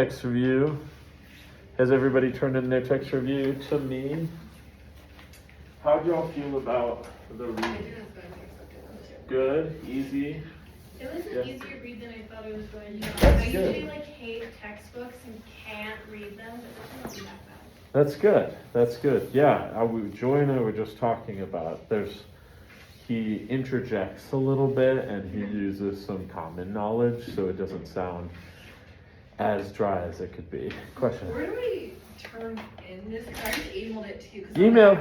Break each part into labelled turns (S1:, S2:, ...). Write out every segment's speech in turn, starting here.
S1: Text review. Has everybody turned in their text review to me? How'd y'all feel about the read? Good, easy.
S2: It was an easier read than I thought it was going to be.
S1: That's
S2: I usually
S1: good.
S2: hate textbooks and can't read them, but this one wasn't that bad.
S1: That's good. That's good. Yeah, Joy and I were just talking about. He interjects a little bit and he uses some common knowledge, so it doesn't sound as dry as it could be. Question.
S3: Where do we turn in this? I just emailed it to you.
S1: Email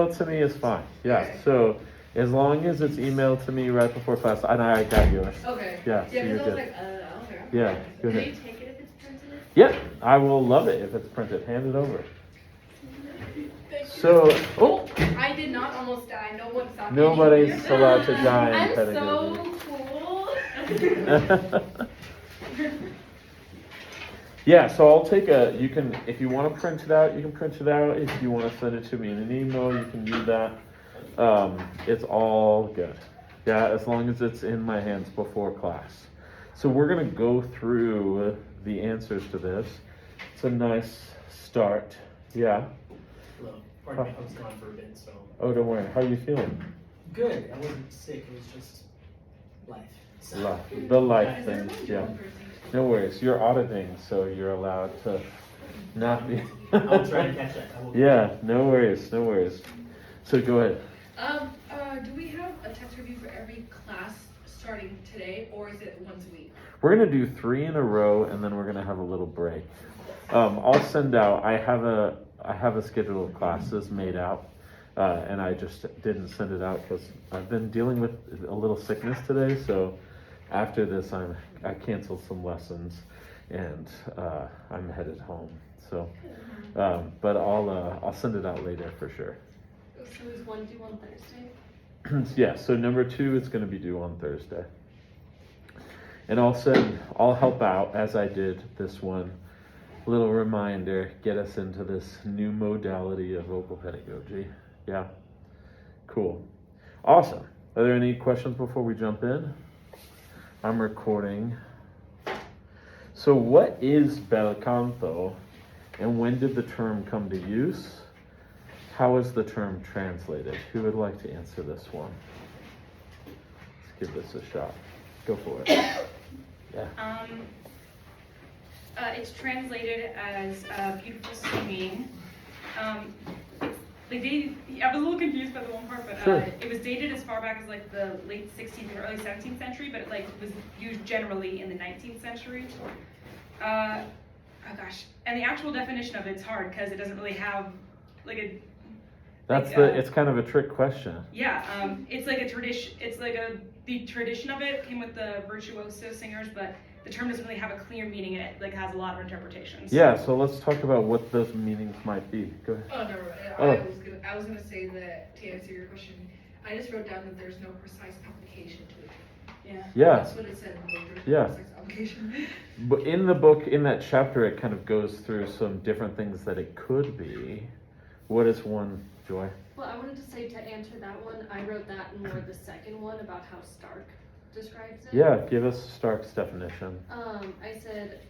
S1: it to me is fine. Yeah,
S3: Okay.
S1: So as long as it's emailed to me right before class, and I got yours.
S3: Okay.
S1: Yeah, so
S3: Yeah,
S1: you're
S3: because I was
S1: good.
S3: like, okay.
S1: Yeah, go
S2: Will
S1: ahead.
S2: you take it if it's printed?
S1: Yep, I will love it if it's printed. Hand it over.
S3: Thank you.
S1: So,
S3: I did not almost die. No one saw me.
S1: nobody's allowed to die in
S3: I'm
S1: pedagogy.
S3: so cool.
S1: Yeah, so I'll take if you want to print it out, you can print it out. If you want to send it to me in an email, you can do that. It's all good. Yeah, as long as it's in my hands before class. So we're going to go through the answers to this. It's a nice start. Yeah.
S4: Hello. Pardon me, I was gone for a bit, so.
S1: Oh, don't worry. How are you feeling?
S4: Good. I wasn't sick. It was just life. So.
S1: The life thing. Yeah. No worries. You're auditing, so you're allowed to not be.
S4: I'll try to catch that. I will.
S1: Yeah. No worries. No worries. So go ahead.
S3: Do we have a text review for every class starting today, or is it once a week?
S1: We're gonna do 3 in a row, and then we're gonna have a little break. I'll send out. I have a schedule of classes made out, and I just didn't send it out because I've been dealing with a little sickness today. So after this, I canceled some lessons, and I'm headed home. So, but I'll send it out later for sure.
S2: So is one due on Thursday?
S1: Yeah. So number 2 is gonna be due on Thursday. And I'll help out as I did this one. Little reminder, get us into this new modality of vocal pedagogy. Yeah, cool. Awesome. Are there any questions before we jump in? I'm recording. So what is bel canto and when did the term come to use? How is the term translated? Who would like to answer this one? Let's give this a shot. Go for it. Yeah.
S5: It's translated as beautiful singing. I was a little confused by the one part, but
S1: Sure.
S5: it was dated as far back as like the late 16th and early 17th century, but it like was used generally in the 19th century. Oh gosh, and the actual definition of it's hard because it doesn't really have like a.
S1: It's kind of a trick question.
S5: Yeah, it's like a tradition. It's like the tradition of it came with the virtuoso singers, but the term doesn't really have a clear meaning, and it like has a lot of interpretations.
S1: Yeah, so let's talk about what those meanings might be. Go ahead.
S3: Oh, never mind.
S1: Oh.
S3: I was gonna say that to answer your question, I just wrote down that there's no precise application to it.
S5: Yeah.
S1: Yeah,
S3: That's what it said in the book. There's
S1: Yeah.
S3: no precise application.
S1: but in the book, in that chapter, it kind of goes through some different things that it could be. What is one, Joy?
S2: Well, I wanted to say to answer that one, I wrote that and more the second one about how Stark describes it.
S1: Yeah, give us Stark's definition.
S2: I said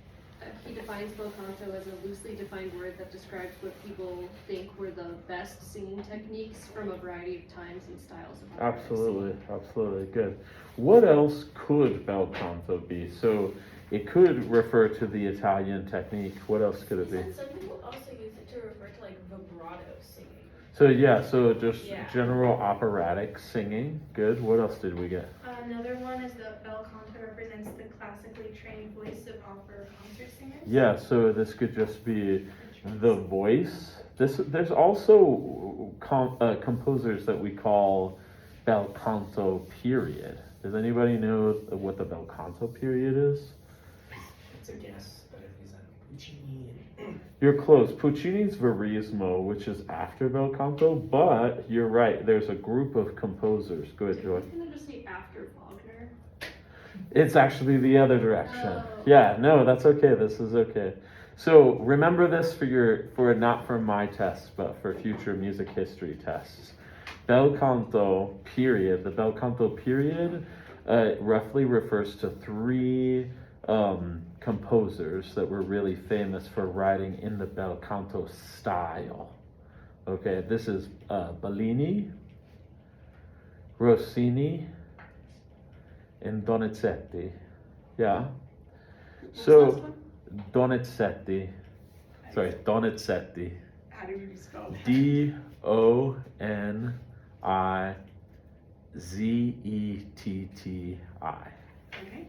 S2: he defines bel canto as a loosely defined word that describes what people think were the best singing techniques from a variety of times and styles of operatic
S1: Absolutely,
S2: singing.
S1: absolutely, good. What else could bel canto be? So it could refer to the Italian technique. What else could it be?
S6: Some people also use it to refer to like vibrato singing.
S1: So yeah, so just
S6: Yeah.
S1: general operatic singing. Good. What else did we get?
S6: Another one is that bel canto represents the classically trained voice of opera concert singers.
S1: Yeah, so this could just be the voice. There's also composers that we call bel canto period. Does anybody know what the bel canto period is?
S4: It's a guess, but if he's at Puccini and
S1: You're close. Puccini's Verismo, which is after bel canto, but you're right. There's a group of composers. Go ahead, Joy.
S2: I was gonna just say after Wagner.
S1: It's actually the other direction.
S2: Oh.
S1: Yeah, no, that's okay. This is okay. So remember this for not for my tests, but for future music history tests. Bel canto period. The bel canto period roughly refers to 3 composers that were really famous for writing in the bel canto style. Okay, this is Bellini, Rossini, and Donizetti. Yeah. So Donizetti. Sorry, Donizetti.
S5: How do you spell that?
S1: Donizetti.
S5: Okay.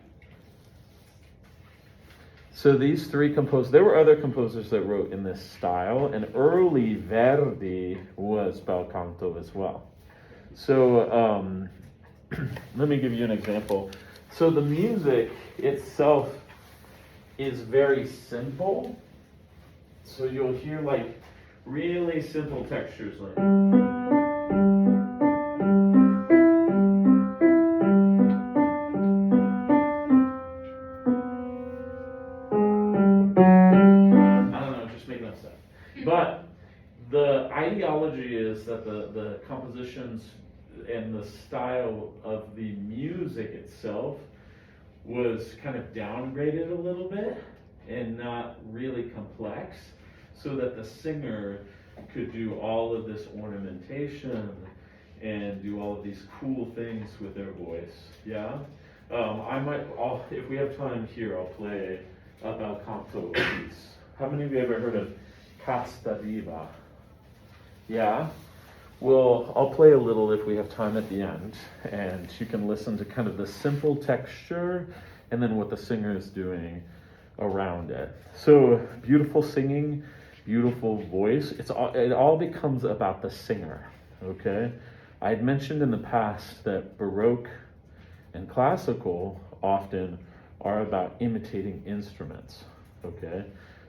S1: So these three composers, there were other composers that wrote in this style, and early Verdi was bel canto as well. So let me give you an example. So the music itself is very simple. So you'll hear like really simple textures like. But the ideology is that the compositions and the style of the music itself was kind of downgraded a little bit and not really complex, so that the singer could do all of this ornamentation and do all of these cool things with their voice. Yeah? If we have time here, I'll play a bel canto piece. How many of you ever heard of Casta Diva? Yeah? Well, I'll play a little if we have time at the end, and you can listen to kind of the simple texture and then what the singer is doing around it. So, beautiful singing, beautiful voice. It all becomes about the singer, okay? I had mentioned in the past that Baroque and classical often are about imitating instruments, okay?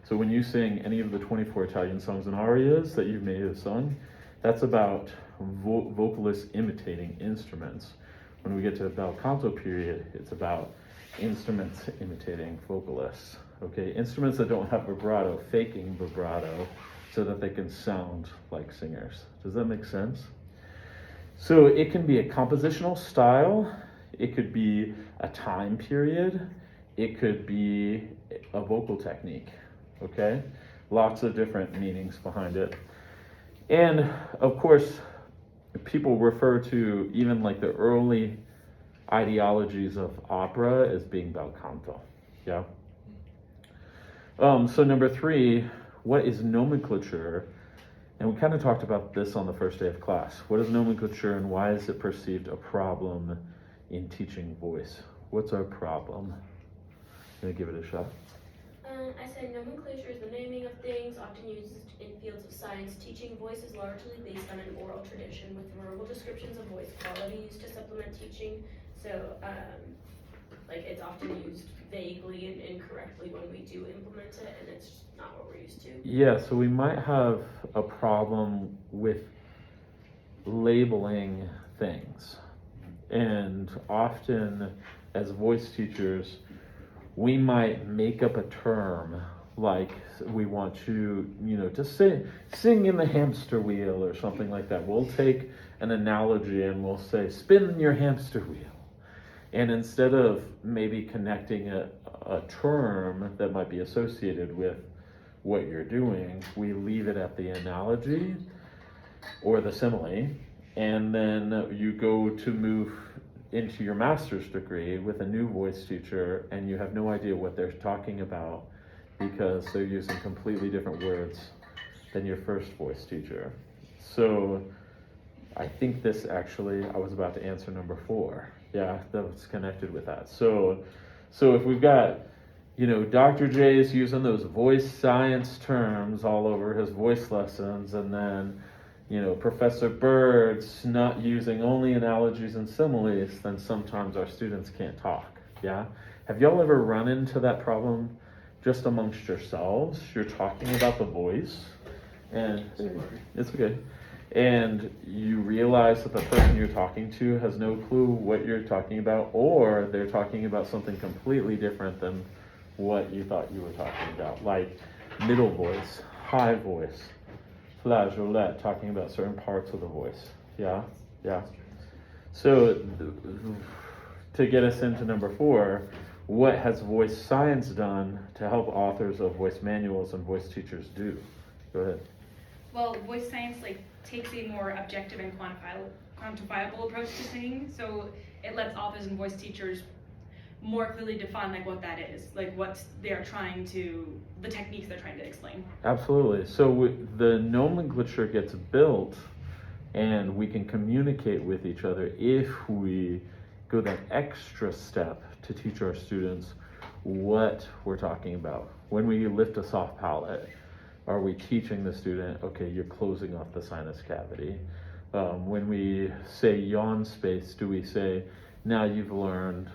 S1: So when you sing any of the 24 Italian songs and arias that you may have sung, that's about vocalists imitating instruments. When we get to the bel canto period, it's about instruments imitating vocalists. Okay, instruments that don't have vibrato, faking vibrato, so that they can sound like singers. Does that make sense? So it can be a compositional style, it could be a time period, it could be a vocal technique. Okay, lots of different meanings behind it. And of course, people refer to even like the early ideologies of opera as being bel canto. Yeah. So number 3, what is nomenclature? And we kind of talked about this on the first day of class. What is nomenclature and why is it perceived a problem in teaching voice? What's our problem? Gonna give it a shot.
S7: I said nomenclature is the naming of things often used in fields of science. Teaching voice is largely based on an oral tradition with verbal descriptions of voice quality used to supplement teaching. So, it's often used vaguely and incorrectly when we do implement it, and it's just not what we're used to.
S1: Yeah, so we might have a problem with labeling things. And often, as voice teachers, we might make up a term like we want you, to sing in the hamster wheel or something like that. We'll take an analogy and we'll say, spin your hamster wheel. And instead of maybe connecting a term that might be associated with what you're doing, we leave it at the analogy or the simile, and then you go to move into your master's degree with a new voice teacher and you have no idea what they're talking about because they're using completely different words than your first voice teacher. So I think this actually, I was about to answer number 4. Yeah, that was connected with that. So if we've got, Dr. J is using those voice science terms all over his voice lessons, and then Professor Bird's not using only analogies and similes, then sometimes our students can't talk, yeah? Have y'all ever run into that problem just amongst yourselves? You're talking about the voice, and it's okay. And you realize that the person you're talking to has no clue what you're talking about, or they're talking about something completely different than what you thought you were talking about, like middle voice, high voice, flageolet, talking about certain parts of the voice. Yeah. So to get us into number 4, what has voice science done to help authors of voice manuals and voice teachers do? Go ahead.
S5: Well, voice science like takes a more objective and quantifiable approach to singing, so it lets authors and voice teachers more clearly define like what that is, like what they're trying to, the techniques they're trying to explain.
S1: Absolutely. So the nomenclature gets built and we can communicate with each other if we go that extra step to teach our students what we're talking about. When we lift a soft palate, are we teaching the student, okay, you're closing off the sinus cavity? When we say yawn space, do we say, now you've learned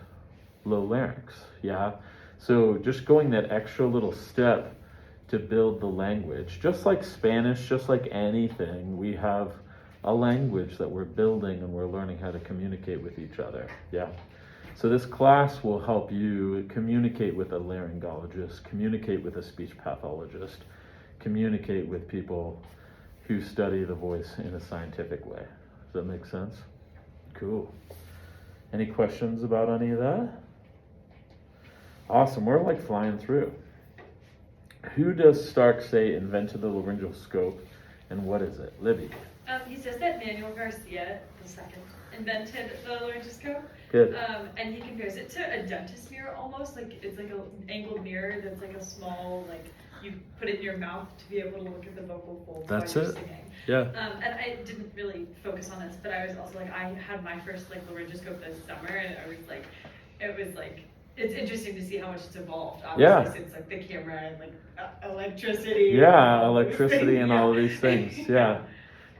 S1: low larynx? Yeah. So just going that extra little step to build the language, just like Spanish, just like anything, we have a language that we're building and we're learning how to communicate with each other. Yeah. So this class will help you communicate with a laryngologist, communicate with a speech pathologist, communicate with people who study the voice in a scientific way. Does that make sense? Cool. Any questions about any of that? Awesome, we're like flying through. Who does Stark say invented the laryngeal scope, and what is it? Libby.
S8: He says that Manuel Garcia II invented the laryngoscope.
S1: Good.
S8: And he compares it to a dentist mirror almost, like it's like an angled mirror that's like a small, like you put it in your mouth to be able to look at the vocal folds
S1: That's
S8: while you're
S1: it.
S8: singing.
S1: Yeah.
S8: And I didn't really focus on this, but I was also like, I had my first like laryngoscope this summer, and I was like, it was like, it's interesting to see how much it's evolved, obviously,
S1: Yeah.
S8: since like the camera and like electricity.
S1: Yeah,
S8: and all those
S1: electricity
S8: things.
S1: and
S8: Yeah.
S1: all of these things. Yeah.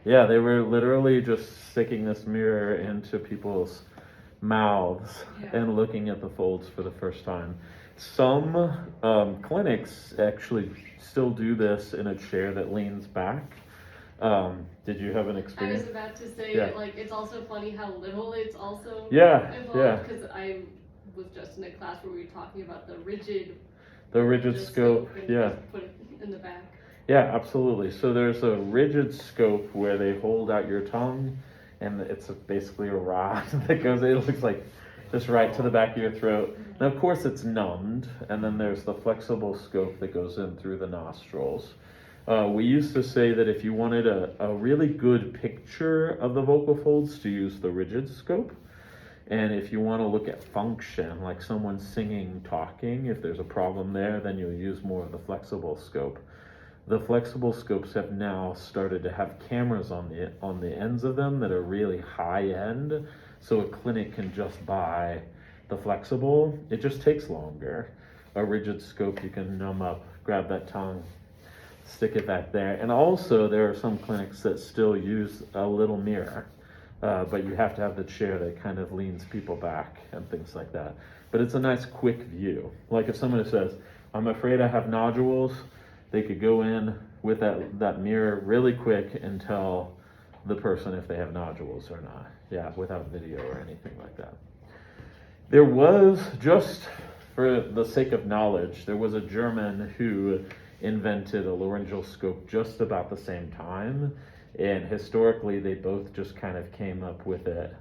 S1: Yeah, they were literally just sticking this mirror into people's mouths
S8: Yeah.
S1: and looking at the folds for the first time. Some clinics actually still do this in a chair that leans back. Did you have an
S2: I was
S1: experience?
S2: about to say,
S1: Yeah.
S2: like, it's also funny how little it's also
S1: Yeah,
S2: evolved,
S1: yeah.
S2: because I was just in a class where we were talking about the rigid
S1: The rigid
S2: just
S1: scope,
S2: and
S1: yeah.
S2: just put it in the back.
S1: Yeah, absolutely. So there's a rigid scope where they hold out your tongue, and it's basically a rod that goes, it looks like just right to the back of your throat. And of course it's numbed, and then there's the flexible scope that goes in through the nostrils. We used to say that if you wanted a really good picture of the vocal folds, to use the rigid scope. And if you want to look at function, like someone singing, talking, if there's a problem there, then you'll use more of the flexible scope. The flexible scopes have now started to have cameras on the ends of them that are really high end, so a clinic can just buy the flexible. It just takes longer. A rigid scope, you can numb up, grab that tongue, stick it back there. And also there are some clinics that still use a little mirror, but you have to have the chair that kind of leans people back and things like that. But it's a nice quick view. Like if someone says, I'm afraid I have nodules, they could go in with that mirror really quick and tell the person if they have nodules or not. Yeah, without video or anything like that. There was, just for the sake of knowledge, there was a German who invented a laryngeal scope just about the same time. And historically, they both just kind of came up with it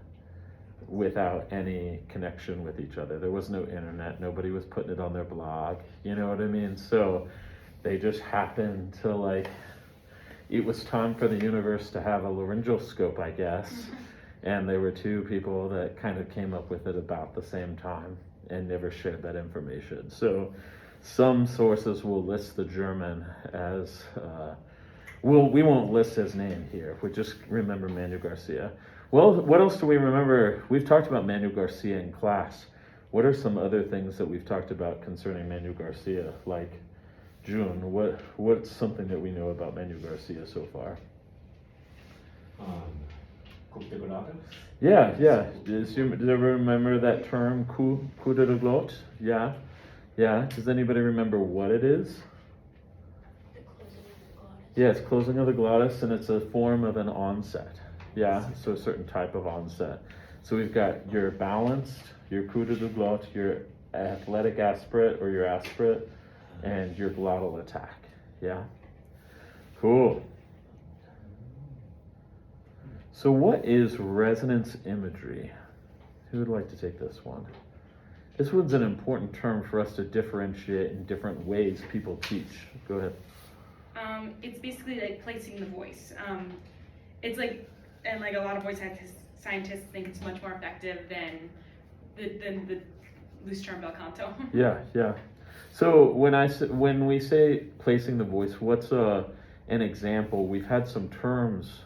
S1: without any connection with each other. There was no internet. Nobody was putting it on their blog. You know what I mean? So they just happened to like, it was time for the universe to have a laryngeal scope, I guess. And there were two people that kind of came up with it about the same time and never shared that information. So some sources will list the German as, we won't list his name here. We just remember Manuel Garcia. Well, what else do we remember? We've talked about Manuel Garcia in class. What are some other things that we've talked about concerning Manuel Garcia? Like, June, what's something that we know about Manuel Garcia so far?
S4: Coupe de Grenade?
S1: Yeah. Do you ever remember that term, coup de la glotte? Yeah. Does anybody remember what it is?
S7: The closing of the glottis.
S1: Yeah, it's closing of the glottis, and it's a form of an onset. Yeah, so a certain type of onset. So we've got your balanced, your coup de la glotte, your athletic aspirate or your aspirate, and your glottal attack. Yeah? Cool. So what is resonance imagery? Who would like to take this one? This one's an important term for us to differentiate in different ways people teach. Go ahead.
S5: It's basically like placing the voice. It's like, and like a lot of voice scientists think it's much more effective than the loose term bel canto.
S1: Yeah, yeah. So when we say placing the voice, what's an example? We've had some terms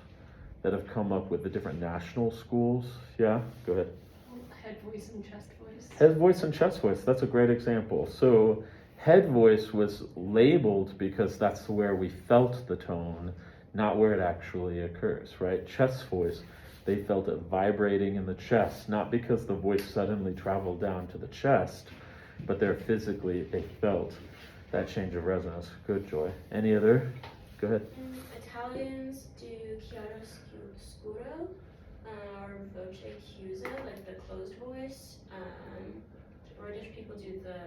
S1: that have come up with the different national schools. Yeah, go ahead.
S2: Head voice and chest voice.
S1: Head voice and chest voice, that's a great example. So head voice was labeled because that's where we felt the tone, not where it actually occurs, right? Chest voice, they felt it vibrating in the chest, not because the voice suddenly traveled down to the chest, but they felt that change of resonance. Good, Joy. Any other? Go ahead.
S7: Italians do chiaroscuro, or voce chiusa, like the closed voice. British people do the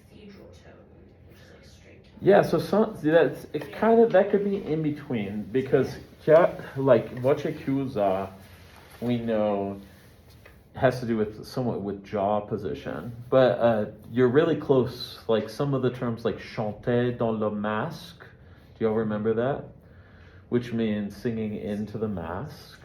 S7: cathedral tone, which is like straight tone.
S1: Yeah, so that could be in between because like voce chiusa, we know has to do with somewhat with jaw position, but you're really close. Like some of the terms like chanter dans le masque, do y'all remember that? Which means singing into the mask.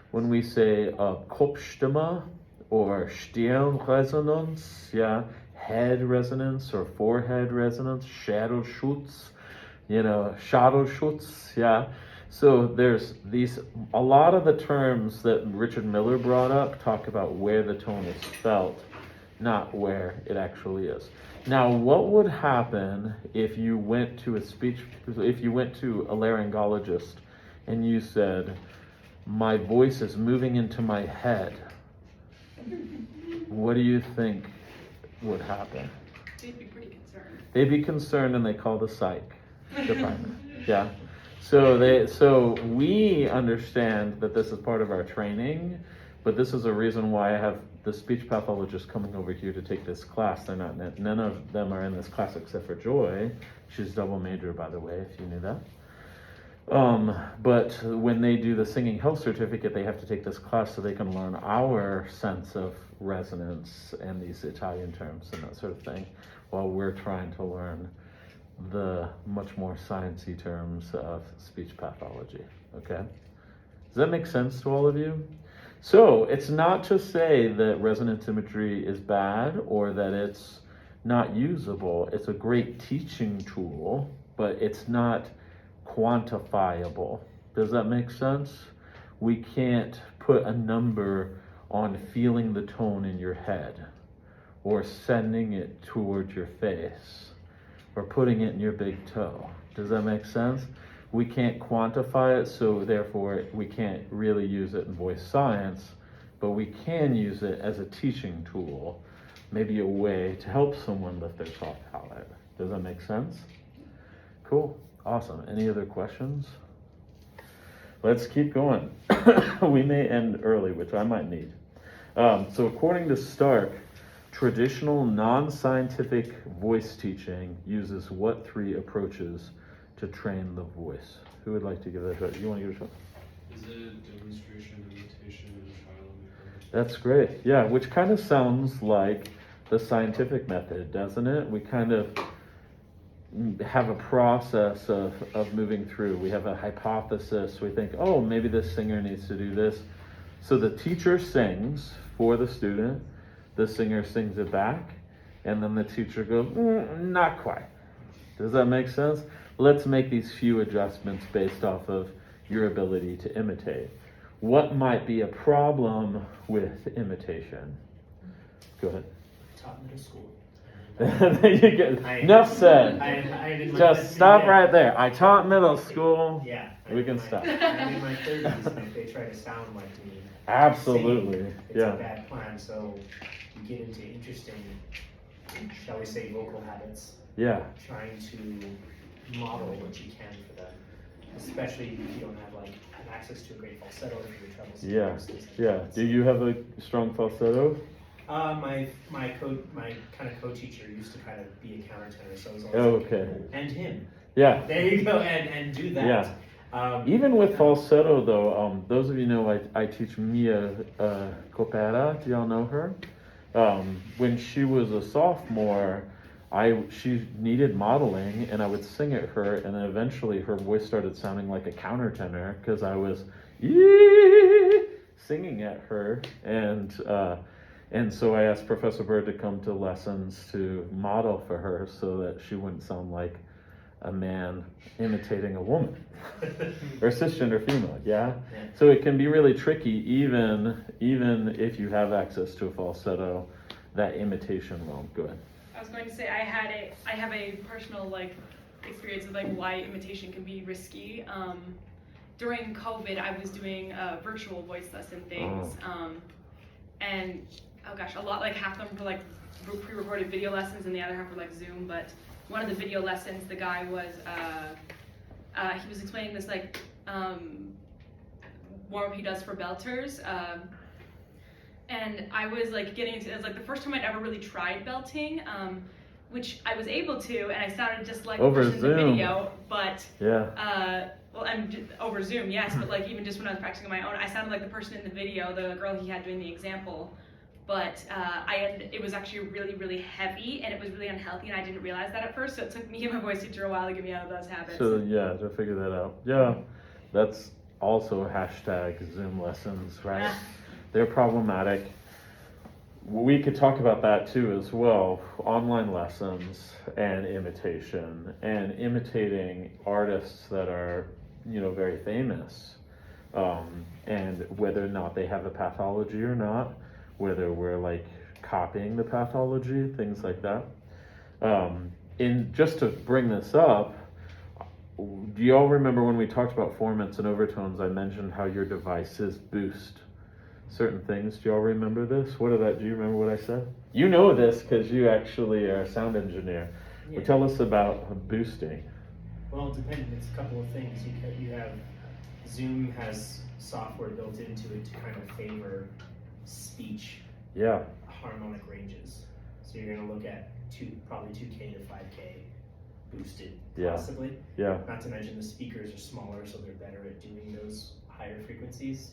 S1: When we say Kopfstimme or Stirnresonanz, yeah, head resonance or forehead resonance, Schädelschutz, Schädelschutz, yeah. So there's a lot of the terms that Richard Miller brought up talk about where the tone is felt, not where it actually is. Now, what would happen if you went to a laryngologist and you said, my voice is moving into my head? What do you think would happen?
S5: They'd be pretty concerned.
S1: They'd be concerned and they call the psych department. Yeah. So we understand that this is part of our training, but this is a reason why I have the speech pathologist coming over here to take this class. None of them are in this class except for Joy. She's double major, by the way, if you knew that. But when they do the singing health certificate, they have to take this class so they can learn our sense of resonance and these Italian terms and that sort of thing, while we're trying to learn the much more sciencey terms of speech pathology. Okay? Does that make sense to all of you? So it's not to say that resonance imagery is bad or that it's not usable. It's a great teaching tool, but it's not quantifiable. Does that make sense? We can't put a number on feeling the tone in your head or sending it towards your face or putting it in your big toe. Does that make sense? We can't quantify it, so therefore we can't really use it in voice science, but we can use it as a teaching tool, maybe a way to help someone lift their soft palate. Does that make sense? Cool, awesome. Any other questions? Let's keep going. We may end early, which I might need. So according to Stark, traditional non-scientific voice teaching uses what 3 approaches to train the voice? Who would like to give that a shot? You want to give it a shot?
S9: Is it demonstration, imitation, and trial and error?
S1: That's great. Yeah, which kind of sounds like the scientific method, doesn't it? We kind of have a process of moving through. We have a hypothesis. We think, oh, maybe this singer needs to do this. So the teacher sings for the student, the singer sings it back, and then the teacher goes, not quite. Does that make sense? Let's make these few adjustments based off of your ability to imitate. What might be a problem with imitation? Go ahead.
S4: Taught middle school.
S1: You get, enough said.
S4: I did my
S1: Just stop right there. I taught middle school.
S4: Yeah.
S1: We can stop.
S4: I'm in my 30s, and if they try to sound like me,
S1: Absolutely.
S4: it's a bad plan. So you get into interesting, shall we say, vocal habits.
S1: Yeah.
S4: Trying to model what you can for them, especially if you don't have access to a great falsetto for your treble singers.
S1: Yeah. Do you have a strong falsetto?
S4: My kind of co-teacher used to kind of be a countertenor, so I was always
S1: Okay.
S4: and him.
S1: Yeah.
S4: There you go, and do that.
S1: Yeah. Even with falsetto, though, those of you know I teach Mia Copera. Do y'all know her? When she was a sophomore, she needed modeling, and I would sing at her, and then eventually her voice started sounding like a countertenor because I was singing at her, and so I asked Professor Bird to come to lessons to model for her so that she wouldn't sound like a man imitating a woman or cisgender female. Yeah. So it can be really tricky, even if you have access to a falsetto. That imitation won't go in.
S5: I was going to say I have a personal like experience with like why imitation can be risky. During COVID, I was doing virtual voice lesson things, and oh gosh, a lot, like half of them were like pre-recorded video lessons, and the other half were like Zoom. But one of the video lessons, the guy was he was explaining this like warm-up he does for belters. And I was like it was like the first time I'd ever really tried belting, which I was able to, and I sounded just like
S1: over
S5: the person
S1: Zoom.
S5: in the video, but
S1: yeah.
S5: well, over Zoom, yes, but like even just when I was practicing on my own, I sounded like the person in the video, the girl he had doing the example, but it was actually really, really heavy, and it was really unhealthy, and I didn't realize that at first, so it took me and my voice teacher a while to get me out of those habits.
S1: So yeah, to figure that out. Yeah, that's also hashtag Zoom lessons, right? They're problematic. We could talk about that too as well. Online lessons and imitation, and imitating artists that are, very famous, and whether or not they have a pathology or not, whether we're like copying the pathology, things like that. Just to bring this up, do y'all remember when we talked about formants and overtones, I mentioned how your devices boost certain things? Do y'all remember this? Do you remember what I said? You know this because you actually are a sound engineer.
S4: Yeah.
S1: But tell us about boosting.
S4: Well, it depends. It's a couple of things. You have Zoom has software built into it to kind of favor speech
S1: Yeah.
S4: harmonic ranges. So you're going to look at probably 2K to 5K boosted,
S1: Yeah.
S4: possibly.
S1: Yeah.
S4: Not to mention the speakers are smaller, so they're better at doing those higher frequencies.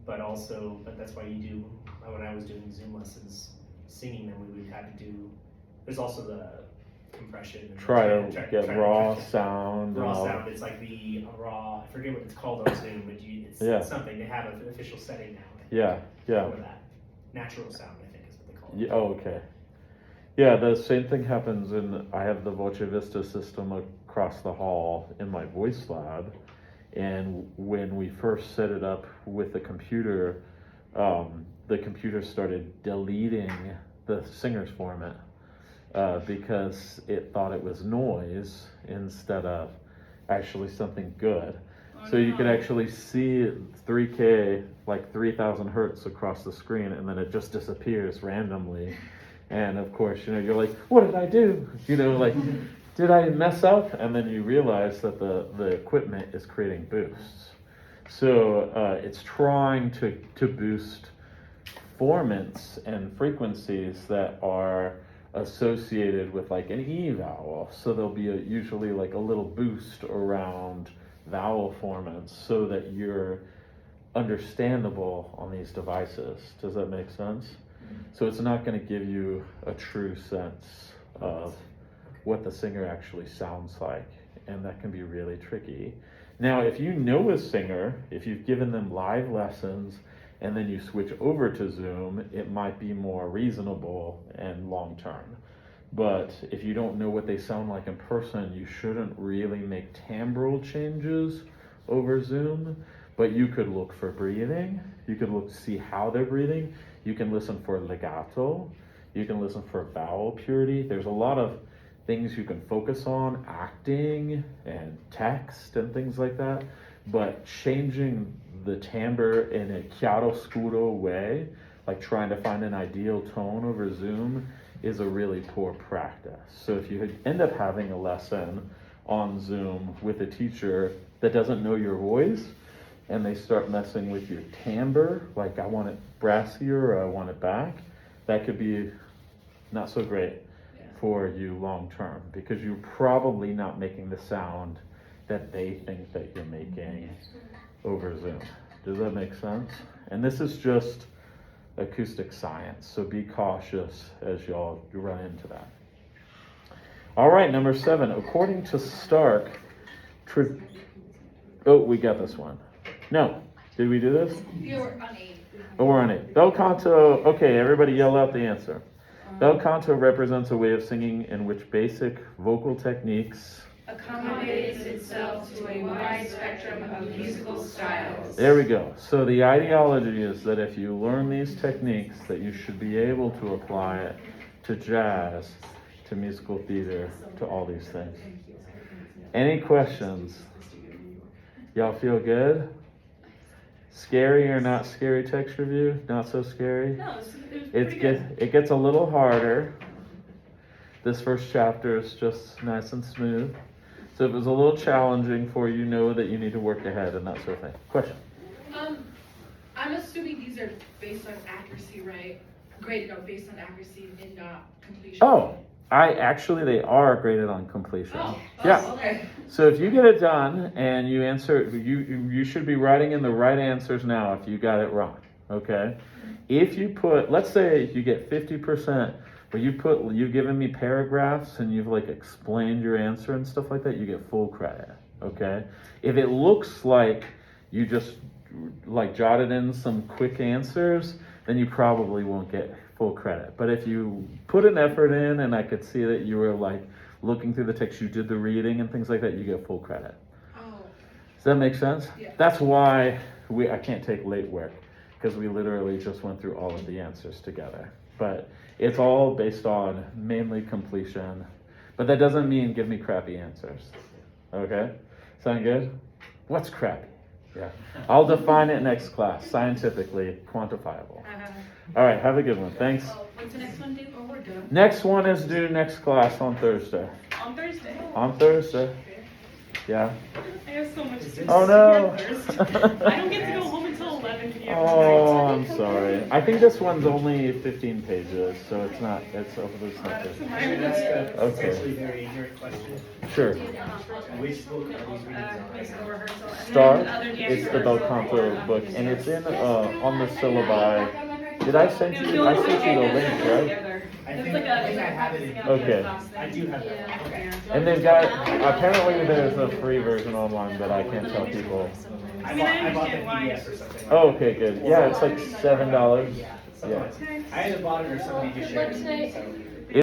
S4: But that's why when I was doing Zoom lessons, singing them, we would have to do, there's also the compression. And
S1: Try to get raw
S4: compression.
S1: sound.
S4: Raw
S1: and all.
S4: sound, it's like the raw, I forget what it's called on Zoom, but it's something, they have an official setting now.
S1: Yeah.
S4: For that. Natural sound, I think is what they call it.
S1: Yeah. Oh, okay. Yeah, the same thing happens I have the Voce Vista system across the hall in my voice lab. And when we first set it up with the computer started deleting the singer's format because it thought it was noise instead of actually something good. So you could actually see 3K, like 3,000 hertz across the screen, and then it just disappears randomly. And of course, you're like, what did I do? Did I mess up? And then you realize that the equipment is creating boosts. So it's trying to boost formants and frequencies that are associated with like an E vowel. So there'll be usually like a little boost around vowel formants so that you're understandable on these devices. Does that make sense? So it's not going to give you a true sense of what the singer actually sounds like, and that can be really tricky. Now, if you know a singer, if you've given them live lessons and then you switch over to Zoom, it might be more reasonable and long term. But if you don't know what they sound like in person, you shouldn't really make timbral changes over Zoom, but you could look for breathing. You could look to see how they're breathing. You can listen for legato. You can listen for vowel purity. There's a lot of things you can focus on, acting and text and things like that. But changing the timbre in a chiaroscuro way, like trying to find an ideal tone over Zoom, is a really poor practice. So if you end up having a lesson on Zoom with a teacher that doesn't know your voice, and they start messing with your timbre, like I want it brassier or I want it back, that could be not so great for you long term, because you're probably not making the sound that they think that you're making over Zoom. Does that make sense? And this is just acoustic science. So be cautious as y'all run into that. All right, number 7. According to Stark, oh, we got this one. No, did we do this?
S3: Yeah, we're on 8.
S1: Oh, we're on 8. Bel canto. Okay, everybody yell out the answer. Bel canto represents a way of singing in which basic vocal techniques
S5: Accommodates itself to a wide spectrum of musical styles.
S1: There we go. So the ideology is that if you learn these techniques, that you should be able to apply it to jazz, to musical theater, to all these things. Any questions? Y'all feel good? Scary or not scary text review? Not so scary?
S5: No, it was pretty good.
S1: It gets a little harder. This first chapter is just nice and smooth. So if it was a little challenging for you, know that you need to work ahead and that sort of thing. Question?
S3: I'm assuming these are based on accuracy, right? Graded out based on accuracy and not completion.
S1: Oh, they are graded on completion.
S3: Oh,
S1: Yeah.
S3: okay.
S1: So if you get it done and you answer, you should be writing in the right answers now if you got it wrong. Okay? If you put, let's say you get 50%, but you've given me paragraphs and you've like explained your answer and stuff like that, you get full credit. Okay? If it looks like you just like jotted in some quick answers, then you probably won't get full credit. But if you put an effort in and I could see that you were like looking through the text, you did the reading and things like that, you get full credit.
S3: Oh,
S1: Does that make sense?
S3: Yeah.
S1: That's why I can't take late work, because we literally just went through all of the answers together. But it's all based on mainly completion. But that doesn't mean give me crappy answers. Okay? Sound good? What's crappy? Yeah. I'll define it next class, scientifically quantifiable. All right, have a good one. Thanks.
S5: What's the next one due?
S3: oh, we're done.
S1: Next one is due next class on Thursday.
S5: On Thursday.
S1: On Thursday. Yeah.
S5: I have so much to do.
S1: Oh no.
S5: I don't get to go home until 11 p.m.
S1: Oh, I'm sorry. I think this one's only 15 pages, so it's not good.
S4: Can I ask a
S1: Okay.
S4: potentially very ignorant question?
S1: Sure.
S4: Which book are these readings on?
S5: Musical rehearsal. And
S1: Star,
S5: then the other dance
S1: it's the Bel canto book, and it's in on the syllabi. Did I send you? I sent you the link, right?
S4: I
S5: It's
S4: think
S5: like
S4: I have it in.
S1: Okay.
S4: I do have that, okay.
S1: And they've got, apparently there's a free version online, but I can't tell people.
S5: I mean, I
S4: I bought the
S5: understand why.
S4: PDF or something.
S1: Oh, okay, good. Yeah, it's like $7.
S4: Yeah.
S1: Yeah.
S4: I either bought it or somebody just shared it with me, so.